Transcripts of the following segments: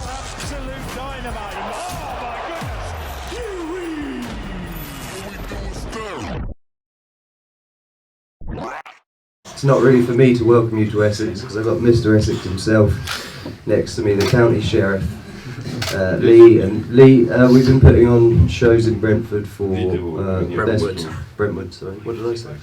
Absolute dynamite. Oh my goodness. It's not really for me to welcome you to Essex because I've got Mr. Essex himself next to me, the county sheriff, Lee. And Lee, we've been putting on shows in Brentford for Brentwood. Sorry, what did I say?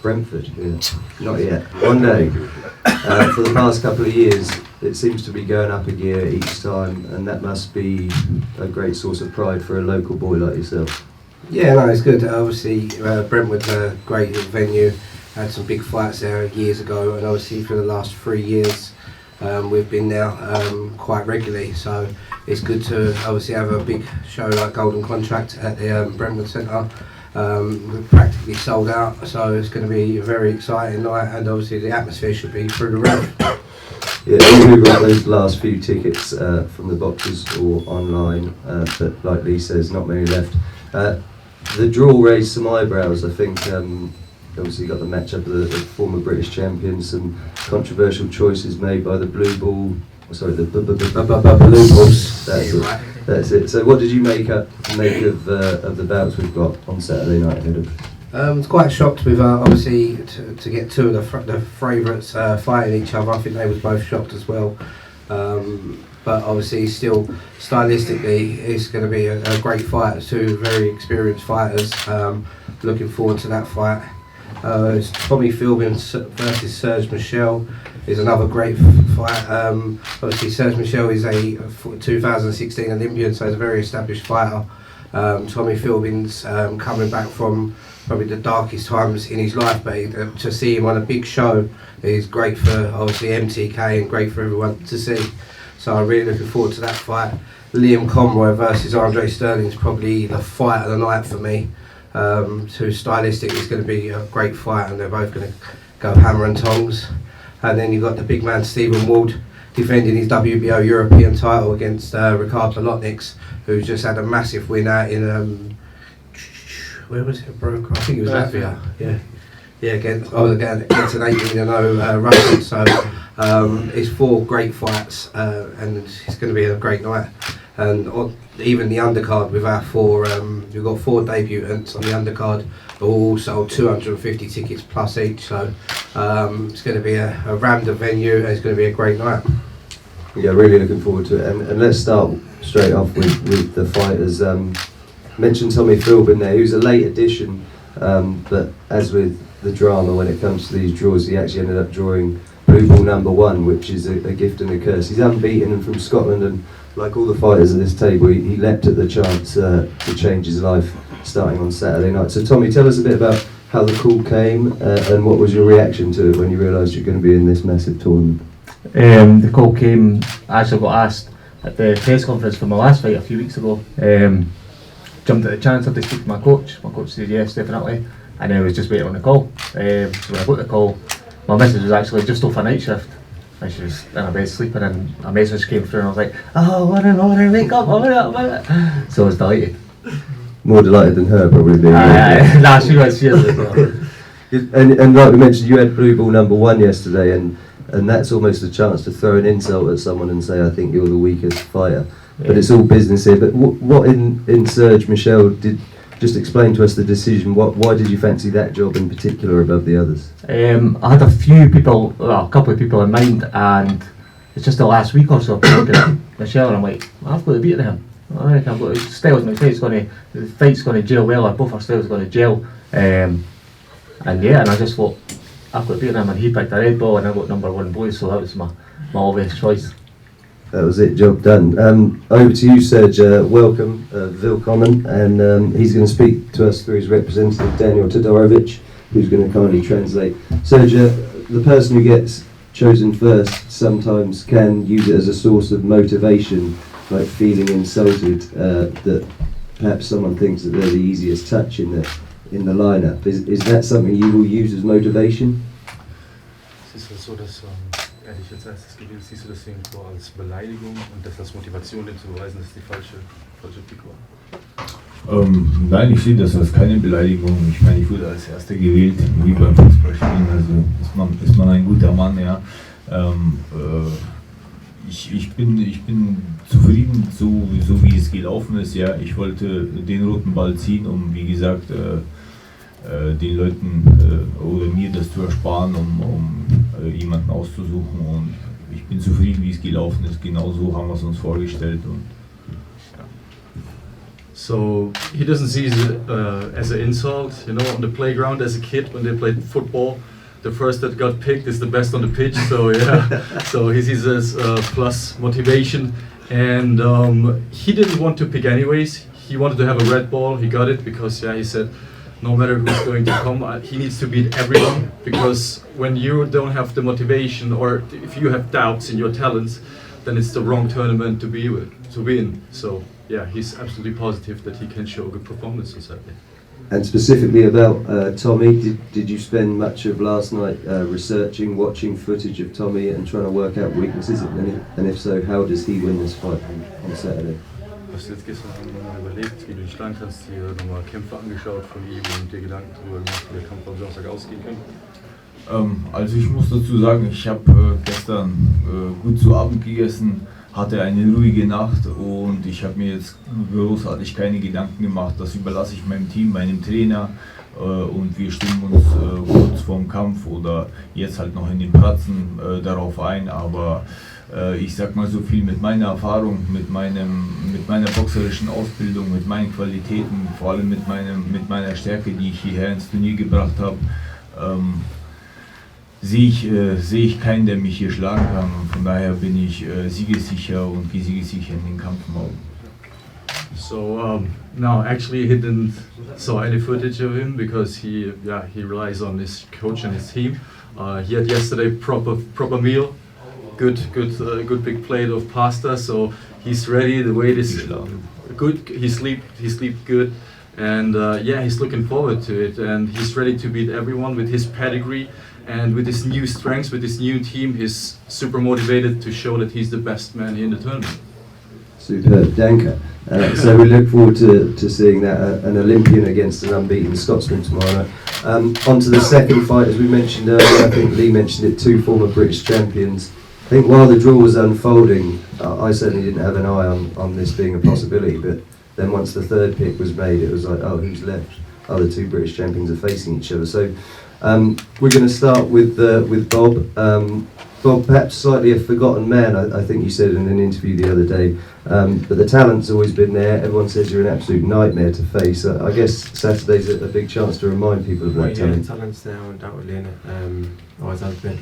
Brentford, yeah. Not yet. One day. For the past couple of years, it seems to be going up a gear each time, and that must be a great source of pride for a local boy like yourself. Yeah, no, it's good. Obviously, Brentwood's a great venue. Had some big fights there years ago, and obviously for the last 3 years, we've been there quite regularly. So it's good to obviously have a big show like Golden Contract at the Brentwood Centre. We're practically sold out, so it's going to be a very exciting night, and obviously the atmosphere should be through the roof. Yeah, we got those last few tickets from the boxes or online, but like Lee says, not many left. The draw raised some eyebrows, I think. Obviously got the matchup of the former British champions, some controversial choices made by the blue ball. Sorry, the blue balls. That's it. So, what did you make of the bouts we've got on Saturday night ahead of? I was quite shocked with obviously to get two of the favourites fighting each other. I think they was both shocked as well. But obviously, still stylistically, it's going to be a great fight. Two very experienced fighters. Looking forward to that fight. It's Tommy Philbin versus Serge Michel is another great fight. Obviously, Serge Michel is a 2016 Olympian, so he's a very established fighter. Tommy Philbin's coming back from probably the darkest times in his life, but to see him on a big show is great for obviously MTK and great for everyone to see. So I'm really looking forward to that fight. Liam Conroy versus Andre Sterling is probably the fight of the night for me. Too stylistic, it's going to be a great fight, and they're both going to go hammer and tongs. And then you've got the big man Stephen Ward defending his WBO European title against Ricard Bolotniks, who's just had a massive win out in where was it, bro? I think it was Latvia. Yeah, against an 18-0 Russian. So it's 4 great fights, and it's going to be a great night. And even the undercard with our 4, we've got 4 debutants on the undercard, who all sold 250 tickets plus each. So it's going to be a random venue, and it's going to be a great night. Yeah, really looking forward to it. And let's start straight off with the fighters. Mentioned Tommy Philbin there, who's a late addition, but as with the drama when it comes to these draws, he actually ended up drawing blue ball number 1, which is a gift and a curse. He's unbeaten and from Scotland, and like all the fighters at this table, he leapt at the chance to change his life starting on Saturday night. So Tommy, tell us a bit about how the call came and what was your reaction to it when you realised you're going to be in this massive tournament? The call came, I actually got asked at the press conference for my last fight a few weeks ago. Jumped at the chance to speak to my coach. My coach said yes, definitely, and then I was just waiting on the call. So when I got the call, my missus was actually just off a night shift, and she was in her bed sleeping, and a message came through, and I was like, oh, I want to wake up, I want to. So I was delighted. More delighted than her, probably being. Nah, she was as well. And like we mentioned, you had blue ball number 1 yesterday, and that's almost a chance to throw an insult at someone and say, I think you're the weakest fighter. Yeah. But it's all business here. But what in Serge Michel did, just explain to us the decision. Why did you fancy that job in particular above the others? I had a couple of people in mind, and it's just the last week or so I've been looking at Michel, and I'm like, I've got to beat him. I think I've got to, styles my fight's going to, the fight's going to gel well, or both our styles going to gel. And I just thought, I've got to beat him, and he picked a red ball, and I got number 1 boy, so that was my obvious choice. That was it, job done. Over to you, Serge. Welcome, Willkommen, and he's going to speak to us through his representative, Daniel Todorovic, who's going to kindly translate. Serge, the person who gets chosen first sometimes can use it as a source of motivation, like feeling insulted that perhaps someone thinks that they're the easiest touch in the lineup. Is that something you will use as motivation? Es ist so, dass ehrlich jetzt erstes gewählt, siehst du deswegen vor als Beleidigung und das als Motivation, dem zu beweisen, dass es die falsche Pick war? Nein, ich sehe das als keine Beleidigung. Ich meine, ich wurde als Erster gewählt, wie beim Fußballspielen, also ist man ein guter Mann, ja. ich bin zufrieden, so wie es gelaufen ist. Ja, ich wollte den roten Ball ziehen, um wie gesagt den Leuten oder mir das zu ersparen, um jemanden auszusuchen. Und ich bin zufrieden, wie es gelaufen ist. Genau so haben wir es uns vorgestellt. Und So he doesn't see it as an insult, you know, on the playground as a kid when they played football. The first that got picked is the best on the pitch, so yeah. So he sees it as plus motivation, and he didn't want to pick anyways. He wanted to have a red ball. He got it because he said, no matter who's going to come, he needs to beat everyone. Because when you don't have the motivation, or if you have doubts in your talents, then it's the wrong tournament to be in. So yeah, he's absolutely positive that he can show a good performance on Saturday. And specifically about Tommy, did you spend much of last night researching, watching footage of Tommy and trying to work out weaknesses? And if so, how does he win this fight on Saturday? Hast du jetzt gestern Abend nochmal überlegt, wie du dich schlagen kannst, dir nochmal Kämpfe angeschaut von ihm und dir Gedanken darüber gemacht, wie der Kampf am Samstag ausgehen kann? Also ich muss dazu sagen, ich habe gestern gut zu Abend gegessen, hatte eine ruhige Nacht und ich habe mir jetzt großartig keine Gedanken gemacht. Das überlasse ich meinem Team, meinem Trainer und wir stimmen uns kurz vorm Kampf oder jetzt halt noch in den Pratzen darauf ein. Aber ich sag mal so viel mit meiner Erfahrung, mit meiner boxerischen Ausbildung, mit meinen Qualitäten, vor allem mit meiner Stärke, die ich hierher ins Turnier gebracht habe. Sehe ich keinen, der mich hier schlagen kann. Und von daher bin ich siegessicher und gehe siegessicher in den Kampf morgen. So no, actually he didn't saw any footage of him because he relies on his coach and his team. He had yesterday proper meal, good big plate of pasta. So he's ready. The weight is good. He sleep good. And he's looking forward to it, and he's ready to beat everyone with his pedigree and with his new strengths, with his new team. He's super motivated to show that he's the best man here in the tournament. Superb, danke. So we look forward to seeing that, an Olympian against an unbeaten Scotsman tomorrow night. On to the second fight, as we mentioned earlier, I think Lee mentioned it, two former British champions. I think while the draw was unfolding, I certainly didn't have an eye on this being a possibility, but then once the third pick was made, it was like, oh, who's left? Oh, the two British champions are facing each other. So we're going to start with Bob. Bob, perhaps slightly a forgotten man, I think you said in an interview the other day, but the talent's always been there. Everyone says you're an absolute nightmare to face. I guess Saturday's a big chance to remind people of that talent. Yeah, talent's there undoubtedly, in it. Always has been.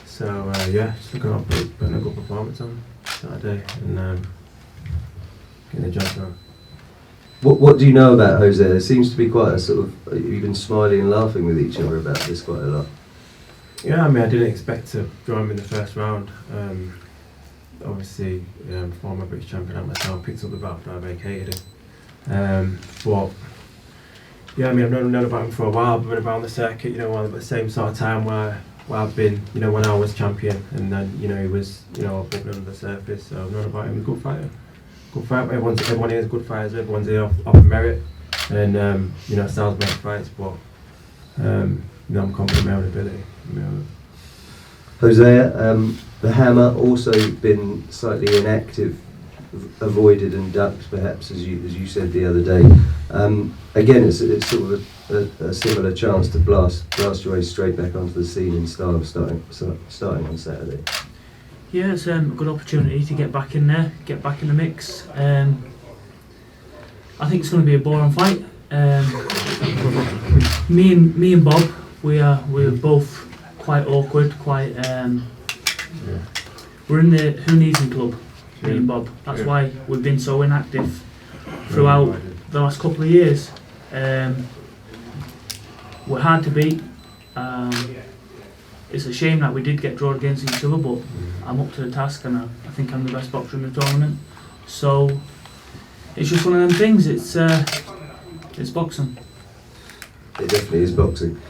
So just looking up, putting a good performance on Saturday and getting the job done. What do you know about Jose? There seems to be quite a sort of, you've been smiling and laughing with each other about this quite a lot. Yeah, I mean, I didn't expect to draw him in the first round. Obviously, former British champion like myself picked up the belt after I vacated it. But yeah, I mean, I've known about him for a while. I've been around the circuit, at the same sort of time where I've been, when I was champion, and then he was, above and under the surface. So I've known about him. Good fighter. Good fight. Everyone here is good fighters. Everyone's here off merit, and styles make fights. But I'm confident in my own ability. Hosea, the hammer also been slightly inactive, avoided and ducked, perhaps, as you said the other day. Again, it's sort of a similar chance to blast your way straight back onto the scene in style, starting on Saturday. Yeah, it's a good opportunity to get back in there, get back in the mix. I think it's going to be a boring fight. Me and Bob, we're both quite awkward, quite. We're in the Who Needs Him club, me and Bob. That's why we've been so inactive throughout the last couple of years. We're hard to beat. It's a shame that we did get drawn against each other, but I'm up to the task, and I think I'm the best boxer in the tournament. So it's just one of them things. It's boxing. It definitely is boxing.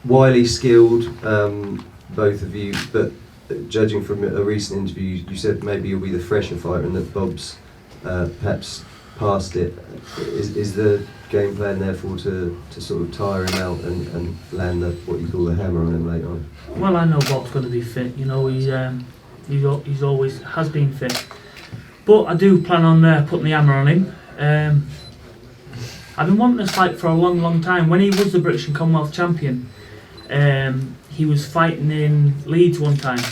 Wily, skilled, both of you, but judging from a recent interview, you said maybe you'll be the fresher fighter and that Bob's perhaps past it. Is the game plan therefore to sort of tire him out and land what you call the hammer on him later on? Well, I know Bob's going to be fit. He's always has been fit. But I do plan on putting the hammer on him. I've been wanting this fight for a long time. When he was the British and Commonwealth champion, he was fighting in Leeds one time,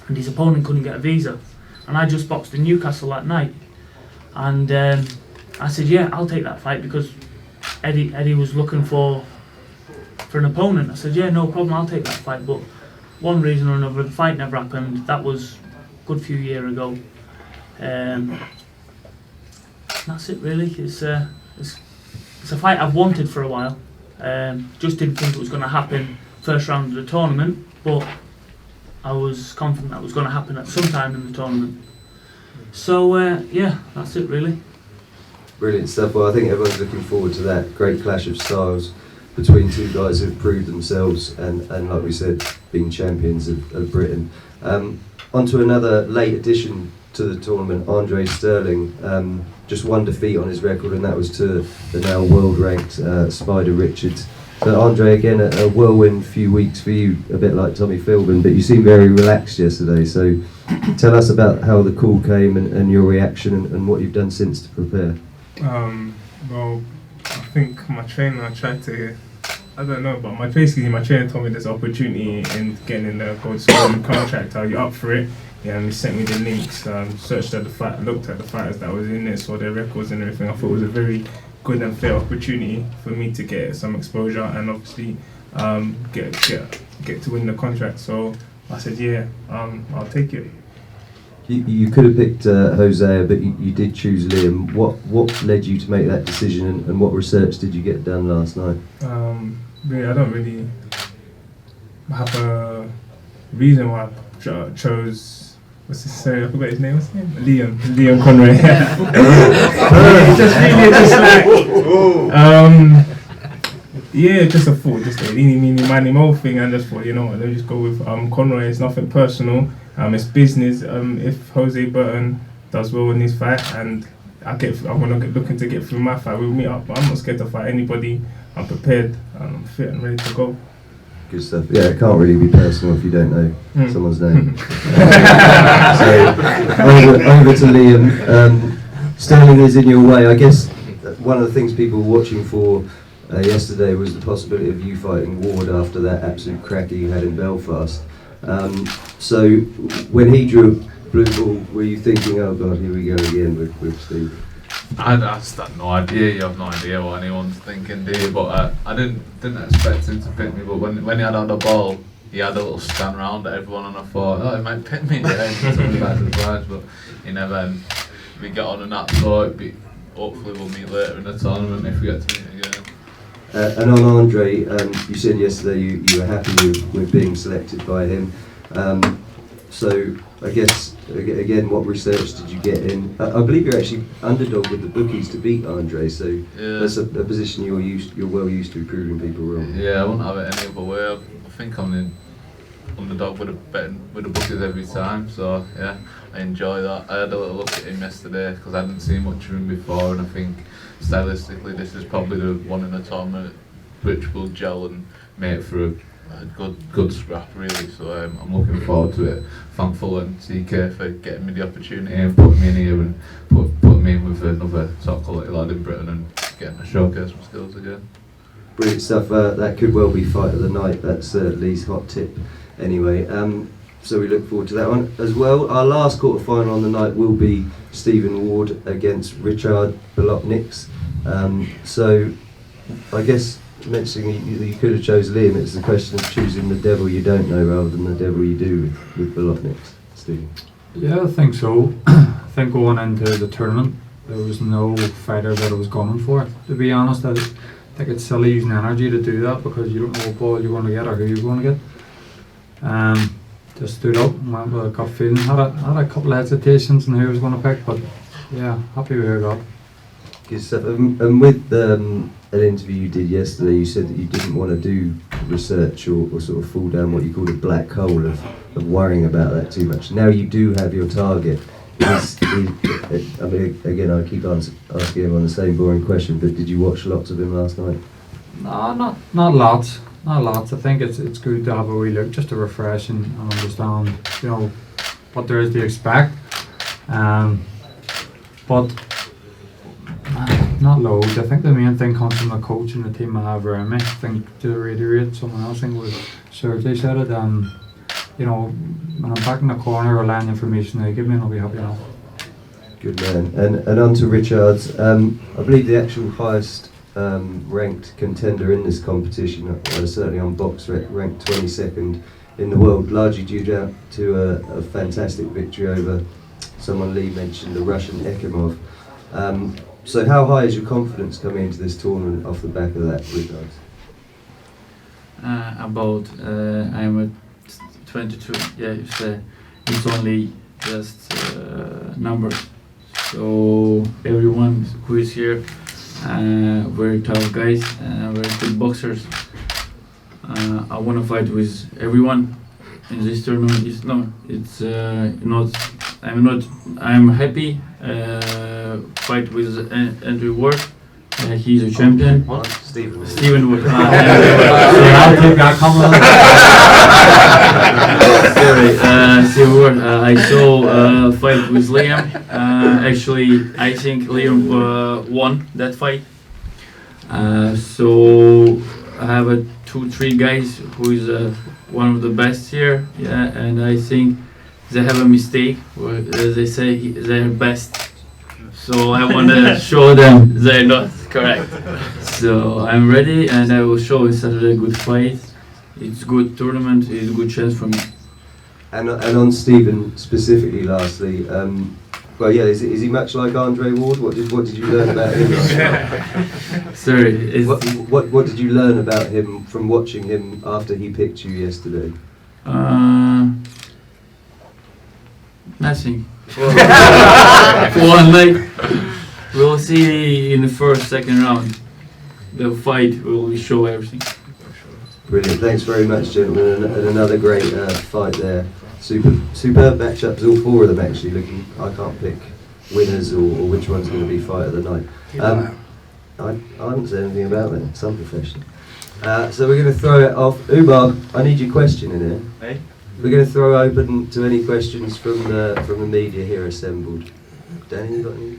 and his opponent couldn't get a visa. And I just boxed in Newcastle that night, and I said, yeah, I'll take that fight, because Eddie was looking for an opponent. I said, yeah, no problem, I'll take that fight. But one reason or another, the fight never happened. That was a good few years ago. That's it really. It's a fight I've wanted for a while. Just didn't think it was going to happen first round of the tournament, but I was confident that was going to happen at some time in the tournament. So yeah, that's it really. Brilliant stuff. Well, I think everyone's looking forward to that great clash of styles between two guys who've proved themselves and like we said, being champions of Britain. On to another late addition to the tournament, Andre Sterling. Just one defeat on his record, and that was to the now world-ranked Spider Richards. So Andre, again, a whirlwind few weeks for you, a bit like Tommy Philbin, but you seemed very relaxed yesterday. So tell us about how the call came and your reaction and what you've done since to prepare. Well, I think my trainer tried to, I don't know, but basically my trainer told me there's opportunity in getting in the gold scoring contract. Are you up for it? Yeah, and he sent me the links, searched at the fight, looked at the fighters that was in it, saw their records and everything. I thought it was a very good and fair opportunity for me to get some exposure and obviously get to win the contract. So I said, yeah, I'll take it. You could have picked Hosea, but you did choose Liam. What led you to make that decision, and what research did you get done last night? Really, I don't really have a reason why I chose. What's his name? I forgot his name. What's his name? Liam Conroy. Just a thought, just a meeny miny mo thing, and just thought, you know what, let me just go with Conroy. It's nothing personal. It's business. If Jose Burton does well in his fight, and I'm looking to get through my fight, we'll meet up. I'm not scared to fight anybody. I'm prepared. I'm fit and ready to go. Good stuff. Yeah, it can't really be personal if you don't know someone's name. So over to Liam. Sterling is in your way. I guess one of the things people were watching for yesterday was the possibility of you fighting Ward after that absolute cracker you had in Belfast. So when he drew a blue ball, were you thinking, oh God, here we go again with Steve? I just had no idea. You have no idea what anyone's thinking, do you? But I didn't expect him to pick me. But when he had on the ball, he had a little stand round at everyone, and I thought, oh, he might pick me there. But he never. We got on and that, so hopefully we'll meet later in the tournament if we get to meet again. And on Andre, you said yesterday you were happy with being selected by him. So I guess again, what research did you get in? I believe you're actually underdog with the bookies to beat Andre. So yeah. That's a position you're well used to proving people wrong. Yeah, I wouldn't have it any other way. I think I'm the underdog with the bookies every time. So yeah, I enjoy that. I had a little look at him yesterday because I hadn't seen much of him before, and I think stylistically this is probably the one in the tournament which will gel and make for a good scrap really. So I'm looking forward to it. Thankful and CK for getting me the opportunity and putting me in here and putting me in with another top quality lad in Britain and getting to showcase my skills again. Brilliant stuff. That could well be fight of the night. That's Lee's hot tip. Anyway, so we look forward to that one as well. Our last quarter final on the night will be Stephen Ward against Richard Bolotniks. So I guess mentioning you could have chose Liam, it's a question of choosing the devil you don't know rather than the devil you do with Bolotniks. Stephen? Yeah, I think so. I think going into the tournament there was no fighter that I was gunning for, to be honest. I think it's silly using energy to do that because you don't know what ball you're going to get or who you're going to get. Just stood up and went with a gut feeling. Had a couple of hesitations on who I was going to pick, but yeah, happy with who I got. Good stuff. And with an interview you did yesterday, you said that you didn't want to do research or sort of fall down what you called a black hole of worrying about that too much. Now you do have your target. I mean, again, I keep asking him on the same boring question, but did you watch lots of him last night? No, not lots. Not lots. I think it's good to have a wee look just to refresh and understand, what there is to expect. But not loads. I think the main thing comes from the coach and the team I have around me. I think, to reiterate someone else, I think was Sergey said it, you know, when I'm back in the corner relying on the information they give me, I'll be happy enough. Good man. And on to Richards. I believe the actual highest ranked contender in this competition, certainly on box ranked 22nd in the world, largely due to a fantastic victory over someone Lee mentioned, the Russian Ekimov. So how high is your confidence coming into this tournament off the back of that, Richards? I'm at 22. Yeah, it's only just numbers. So everyone who is here, very tough guys, very good boxers. I want to fight with everyone in this tournament. I'm happy. Fight with Andrew Ward. He's a champion. What? Stephen Ward. I'll take that compliment. Sorry, Stephen Ward. I saw fight with Liam. Actually, I think Liam won that fight. So I have 2-3 guys who is one of the best here. Yeah, and I think they have a mistake. Or they say they're best. So I want to show them they're not correct. So I'm ready, and I will show it's Saturday a good fight. It's good tournament. It's a good chance for me. And on Stephen specifically, lastly, well, yeah, is he much like Andre Ward? What did you learn about him? Sorry. What did you learn about him from watching him after he picked you yesterday? Nothing. For one leg, we'll see in the second round. The fight will show everything. Brilliant. Thanks very much, gentlemen, and another great fight there. Superb matchups, all four of them actually. Looking, I can't pick winners or which one's going to be fight of the night. I haven't said anything about that. It's unprofessional. So we're going to throw it off. Umar, I need your question in here. Hey? We're going to throw open to any questions from the media here assembled. Danny, you got any?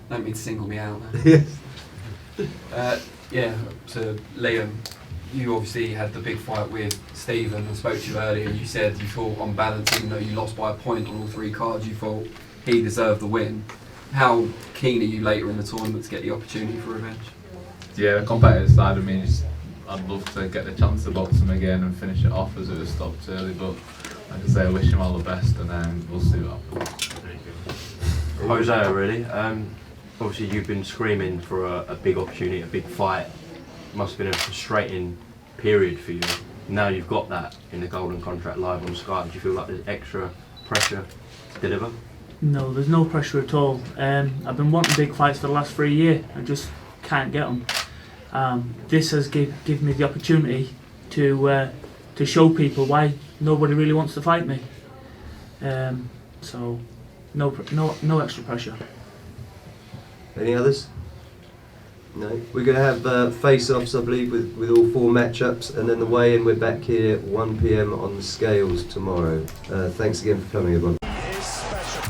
Don't mean to single me out. Yes. Yeah, so Liam, you obviously had the big fight with Stephen. I spoke to you earlier. You said you thought on balance, even though you lost by a point on all 3 cards, you thought he deserved the win. How keen are you later in the tournament to get the opportunity for revenge? Yeah, the competitive side of me, I'd love to get the chance to box him again and finish it off as it was stopped early, but like I say, I wish him all the best, and we'll see what happens. Jose, really. Obviously, you've been screaming for a big opportunity, a big fight. It must have been a frustrating period for you. Now you've got that in the Golden Contract live on Sky. Do you feel like there's extra pressure to deliver? No, there's no pressure at all. I've been wanting big fights for the last 3 years. I just can't get them. This has given me the opportunity to show people why nobody really wants to fight me. So no extra pressure. Any others? No. We're going to have face-offs, I believe, with all 4 matchups, and then the weigh-in. We're back here 1 PM on the scales tomorrow. Thanks again for coming, everyone. Is special.